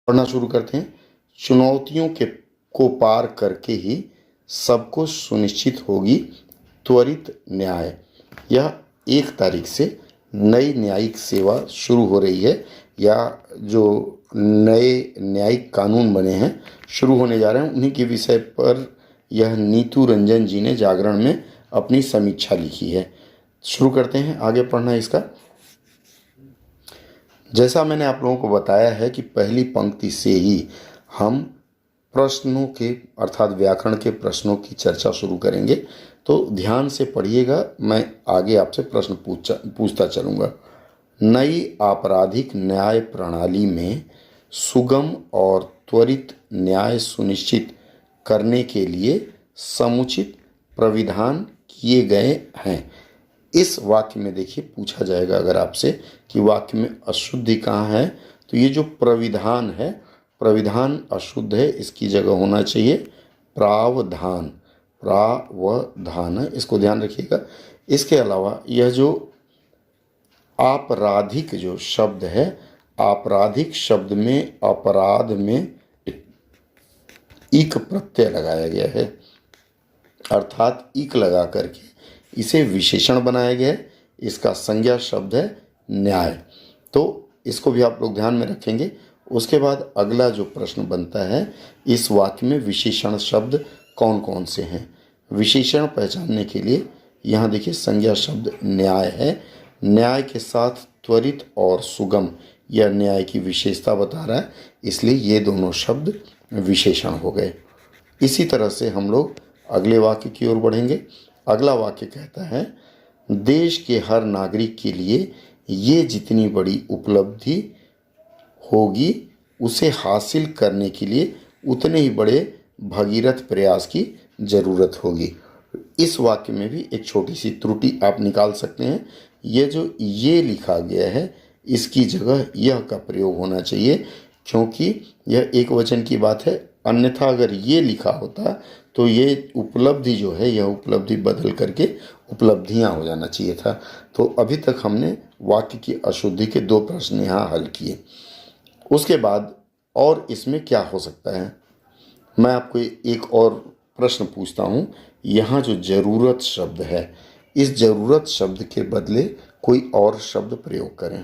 पढ़ना शुरू करते हैं। चुनौतियों के को पार करके ही सबको सुनिश्चित होगी त्वरित न्याय। यह 1 तारीख से नई न्यायिक सेवा शुरू हो रही है, या जो नए न्यायिक कानून बने हैं शुरू होने जा रहे हैं, उन्हीं के विषय पर यह नीतू रंजन जी ने जागरण में अपनी समीक्षा लिखी है। शुरू करते हैं आगे पढ़ना इसका। जैसा मैंने आप लोगों को बताया है कि पहली पंक्ति से ही हम प्रश्नों के अर्थात व्याकरण के प्रश्नों की चर्चा शुरू करेंगे, तो ध्यान से पढ़िएगा। मैं आगे आपसे प्रश्न पूछता चलूँगा। नई आपराधिक न्याय प्रणाली में सुगम और त्वरित न्याय सुनिश्चित करने के लिए समुचित प्राविधान किए गए हैं। इस वाक्य में देखिए पूछा जाएगा अगर आपसे कि वाक्य में अशुद्धि कहाँ है, तो ये जो प्राविधान है, प्राविधान अशुद्ध है, इसकी जगह होना चाहिए प्रावधान। प्रावधान है, इसको ध्यान रखिएगा। इसके अलावा यह जो आपराधिक जो शब्द है, आपराधिक शब्द में अपराध में इक प्रत्यय लगाया गया है, अर्थात इक लगा करके इसे विशेषण बनाया गया है। इसका संज्ञा शब्द है न्याय, तो इसको भी आप लोग ध्यान में रखेंगे। उसके बाद अगला जो प्रश्न बनता है, इस वाक्य में विशेषण शब्द कौन कौन से हैं। विशेषण पहचानने के लिए यहाँ देखिए संज्ञा शब्द न्याय है, न्याय के साथ त्वरित और सुगम यह न्याय की विशेषता बता रहा है, इसलिए ये दोनों शब्द विशेषण हो गए। इसी तरह से हम लोग अगले वाक्य की ओर बढ़ेंगे। अगला वाक्य कहता है, देश के हर नागरिक के लिए ये जितनी बड़ी उपलब्धि होगी, उसे हासिल करने के लिए उतने ही बड़े भगीरथ प्रयास की ज़रूरत होगी। इस वाक्य में भी एक छोटी सी त्रुटि आप निकाल सकते हैं। ये जो ये लिखा गया है, इसकी जगह यह का प्रयोग होना चाहिए, क्योंकि यह एक वचन की बात है। अन्यथा अगर ये लिखा होता तो ये उपलब्धि जो है, यह उपलब्धि बदल करके उपलब्धियां हो जाना चाहिए था। तो अभी तक हमने वाक्य की अशुद्धि के 2 प्रश्न यहाँ हल किए। उसके बाद और इसमें क्या हो सकता है, मैं आपको एक और प्रश्न पूछता हूँ। यहाँ जो ज़रूरत शब्द है, इस ज़रूरत शब्द के बदले कोई और शब्द प्रयोग करें।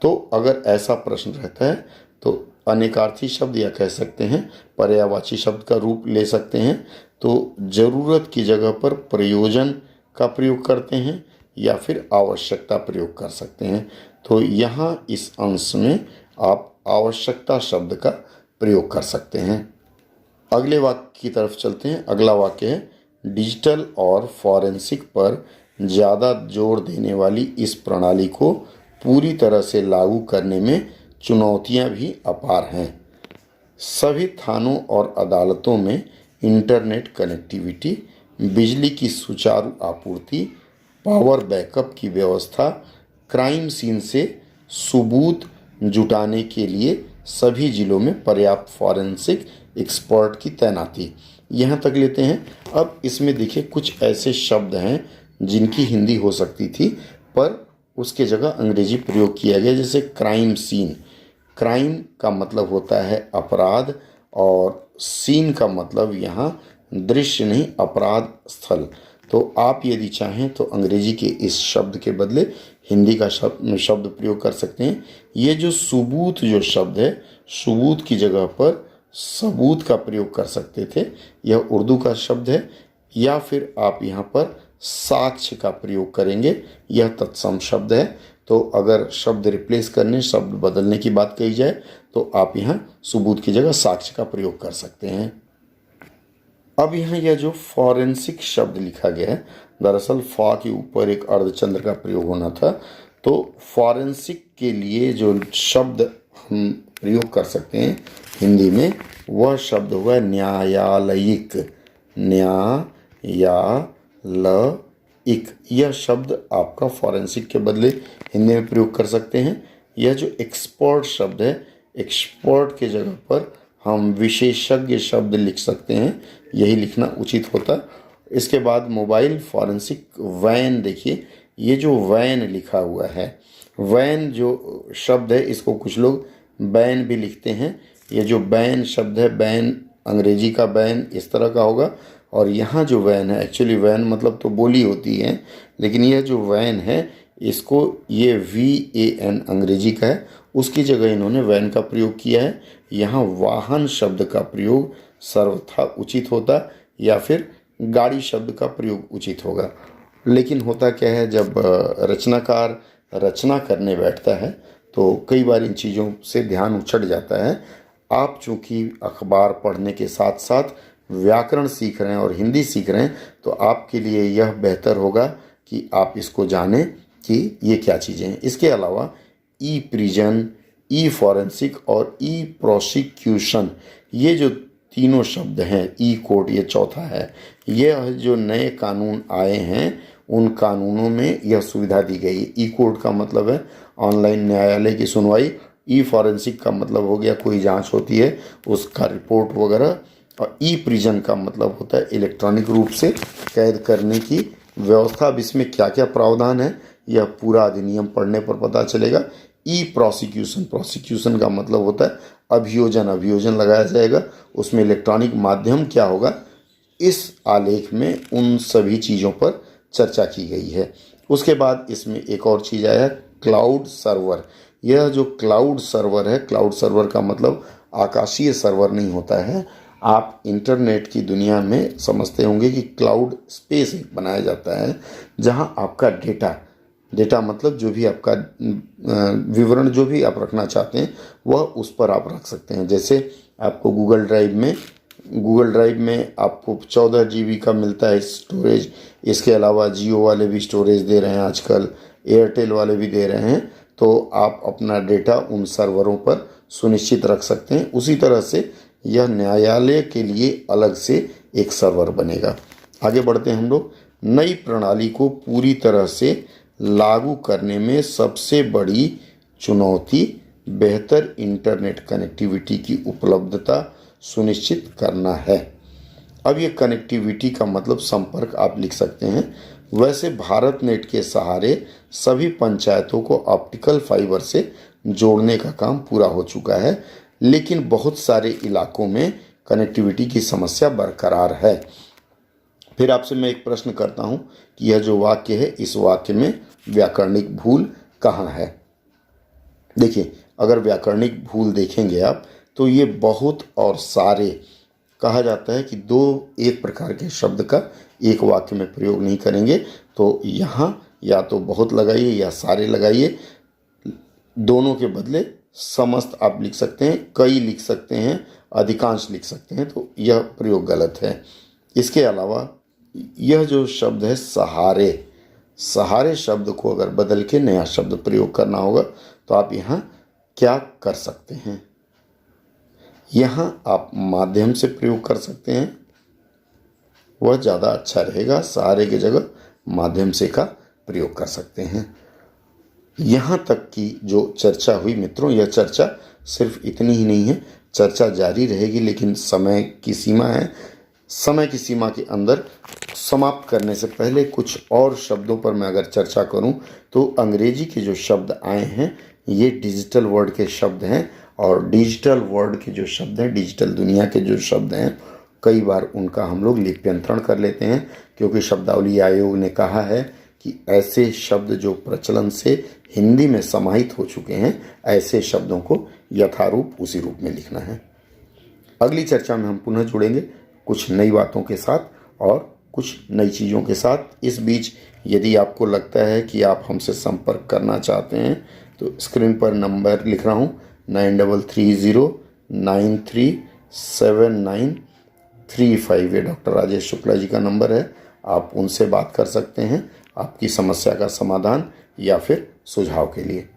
तो अगर ऐसा प्रश्न रहता है तो अनेकार्थी शब्द या कह सकते हैं पर्यायवाची शब्द का रूप ले सकते हैं। तो ज़रूरत की जगह पर प्रयोजन का प्रयोग करते हैं या फिर आवश्यकता प्रयोग कर सकते हैं। तो यहाँ इस अंश में आप आवश्यकता शब्द का प्रयोग कर सकते हैं। अगले वाक्य की तरफ चलते हैं। अगला वाक्य है, डिजिटल और फॉरेंसिक पर ज़्यादा जोर देने वाली इस प्रणाली को पूरी तरह से लागू करने में चुनौतियां भी अपार हैं। सभी थानों और अदालतों में इंटरनेट कनेक्टिविटी, बिजली की सुचारू आपूर्ति, पावर बैकअप की व्यवस्था, क्राइम सीन से सबूत जुटाने के लिए सभी जिलों में पर्याप्त फॉरेंसिक एक्सपर्ट की तैनाती, यहाँ तक लेते हैं। अब इसमें देखिए कुछ ऐसे शब्द हैं जिनकी हिंदी हो सकती थी, पर उसके जगह अंग्रेजी प्रयोग किया गया। जैसे क्राइम सीन, क्राइम का मतलब होता है अपराध, और सीन का मतलब यहाँ दृश्य नहीं, अपराध स्थल। तो आप यदि चाहें तो अंग्रेजी के इस शब्द के बदले हिंदी का शब्द प्रयोग कर सकते हैं। ये जो सबूत जो शब्द है, सबूत की जगह पर सबूत का प्रयोग कर सकते थे, यह उर्दू का शब्द है। या फिर आप यहाँ पर साक्ष्य का प्रयोग करेंगे, यह तत्सम शब्द है। तो अगर शब्द रिप्लेस करने, शब्द बदलने की बात कही जाए तो आप यहाँ सबूत की जगह साक्ष्य का प्रयोग कर सकते हैं। अब यहाँ यह जो फॉरेंसिक शब्द लिखा गया है, दरअसल फा के ऊपर एक अर्धचंद्र का प्रयोग होना था। तो फॉरेंसिक के लिए जो शब्द हम प्रयोग कर सकते हैं हिंदी में, वह शब्द हुआ न्यायालयिक। न्यायालयिक यह शब्द आपका फॉरेंसिक के बदले हिंदी में प्रयोग कर सकते हैं। यह जो एक्सपर्ट शब्द है, एक्सपर्ट के जगह पर हम विशेषज्ञ शब्द लिख सकते हैं, यही लिखना उचित होता। इसके बाद मोबाइल फॉरेंसिक वैन, देखिए ये जो वैन लिखा हुआ है, वैन जो शब्द है इसको कुछ लोग बैन भी लिखते हैं। ये जो बैन शब्द है, बैन अंग्रेजी का बैन इस तरह का होगा, और यहाँ जो वैन है, एक्चुअली वैन मतलब तो बोली होती है, लेकिन यह जो वैन है इसको ये VAN अंग्रेजी का है, उसकी जगह इन्होंने वैन का प्रयोग किया है। यहाँ वाहन शब्द का प्रयोग सर्वथा उचित होता, या फिर गाड़ी शब्द का प्रयोग उचित होगा। लेकिन होता क्या है, जब रचनाकार रचना करने बैठता है तो कई बार इन चीज़ों से ध्यान उछट जाता है। आप चूँकि अखबार पढ़ने के साथ साथ व्याकरण सीख रहे हैं और हिंदी सीख रहे हैं, तो आपके लिए यह बेहतर होगा कि आप इसको जानें कि ये क्या चीज़ें हैं। इसके अलावा ई प्रिजन, ई फॉरेंसिक और ई प्रोसिक्यूशन, ये जो तीनों शब्द हैं, ई कोर्ट ये चौथा है, ये जो नए कानून आए हैं उन कानूनों में यह सुविधा दी गई है। ई कोर्ट का मतलब है ऑनलाइन न्यायालय की सुनवाई, ई फॉरेंसिक का मतलब हो गया कोई जांच होती है उसका रिपोर्ट वगैरह, और ई प्रिजन का मतलब होता है इलेक्ट्रॉनिक रूप से कैद करने की व्यवस्था। अब इसमें क्या क्या प्रावधान है यह पूरा अधिनियम पढ़ने पर पता चलेगा। ई प्रोसिक्यूशन, प्रोसिक्यूशन का मतलब होता है अभियोजन, अभियोजन लगाया जाएगा, उसमें इलेक्ट्रॉनिक माध्यम क्या होगा, इस आलेख में उन सभी चीज़ों पर चर्चा की गई है। उसके बाद इसमें एक और चीज़ आया है, क्लाउड सर्वर। यह जो क्लाउड सर्वर है, क्लाउड सर्वर का मतलब आकाशीय सर्वर नहीं होता है। आप इंटरनेट की दुनिया में समझते होंगे कि क्लाउड स्पेस बनाया जाता है जहां आपका डेटा मतलब जो भी आपका विवरण जो भी आप रखना चाहते हैं वह उस पर आप रख सकते हैं। जैसे आपको गूगल ड्राइव में आपको 14 GB का मिलता है स्टोरेज। इसके अलावा जियो वाले भी स्टोरेज दे रहे हैं आजकल, एयरटेल वाले भी दे रहे हैं, तो आप अपना डेटा उन सर्वरों पर सुनिश्चित रख सकते हैं। उसी तरह से यह न्यायालय के लिए अलग से एक सर्वर बनेगा। आगे बढ़ते हैं हम लोग। नई प्रणाली को पूरी तरह से लागू करने में सबसे बड़ी चुनौती बेहतर इंटरनेट कनेक्टिविटी की उपलब्धता सुनिश्चित करना है। अब ये कनेक्टिविटी का मतलब संपर्क आप लिख सकते हैं। वैसे भारत नेट के सहारे सभी पंचायतों को ऑप्टिकल फाइबर से जोड़ने का काम पूरा हो चुका है, लेकिन बहुत सारे इलाकों में कनेक्टिविटी की समस्या बरकरार है। फिर आपसे मैं एक प्रश्न करता हूं कि यह जो वाक्य है, इस वाक्य में व्याकरणिक भूल कहाँ है। देखिए, अगर व्याकरणिक भूल देखेंगे आप तो ये बहुत और सारे कहा जाता है कि दो एक प्रकार के शब्द का एक वाक्य में प्रयोग नहीं करेंगे। तो यहाँ या तो बहुत लगाइए या सारे लगाइए, दोनों के बदले समस्त आप लिख सकते हैं, कई लिख सकते हैं, अधिकांश लिख सकते हैं, तो यह प्रयोग गलत है। इसके अलावा यह जो शब्द है सहारे शब्द को अगर बदल के नया शब्द प्रयोग करना होगा तो आप यहाँ क्या कर सकते हैं, यहाँ आप माध्यम से प्रयोग कर सकते हैं, वह ज़्यादा अच्छा रहेगा। सहारे की जगह माध्यम से का प्रयोग कर सकते हैं। यहाँ तक की जो चर्चा हुई मित्रों, यह चर्चा सिर्फ इतनी ही नहीं है, चर्चा जारी रहेगी, लेकिन समय की सीमा है। समय की सीमा के अंदर समाप्त करने से पहले कुछ और शब्दों पर मैं अगर चर्चा करूं तो अंग्रेजी के जो शब्द आए हैं ये डिजिटल वर्ल्ड के शब्द हैं, और डिजिटल वर्ल्ड के जो शब्द हैं, डिजिटल दुनिया के जो शब्द हैं, कई बार उनका हम लोग लिप्यंतरण कर लेते हैं, क्योंकि शब्दावली आयोग ने कहा है कि ऐसे शब्द जो प्रचलन से हिंदी में समाहित हो चुके हैं, ऐसे शब्दों को यथारूप उसी रूप में लिखना है। अगली चर्चा में हम पुनः जुड़ेंगे कुछ नई बातों के साथ और कुछ नई चीज़ों के साथ। इस बीच यदि आपको लगता है कि आप हमसे संपर्क करना चाहते हैं तो स्क्रीन पर नंबर लिख रहा हूँ 9330937935। ये डॉक्टर राजेश शुक्ला जी का नंबर है, आप उनसे बात कर सकते हैं आपकी समस्या का समाधान या फिर सुझाव के लिए।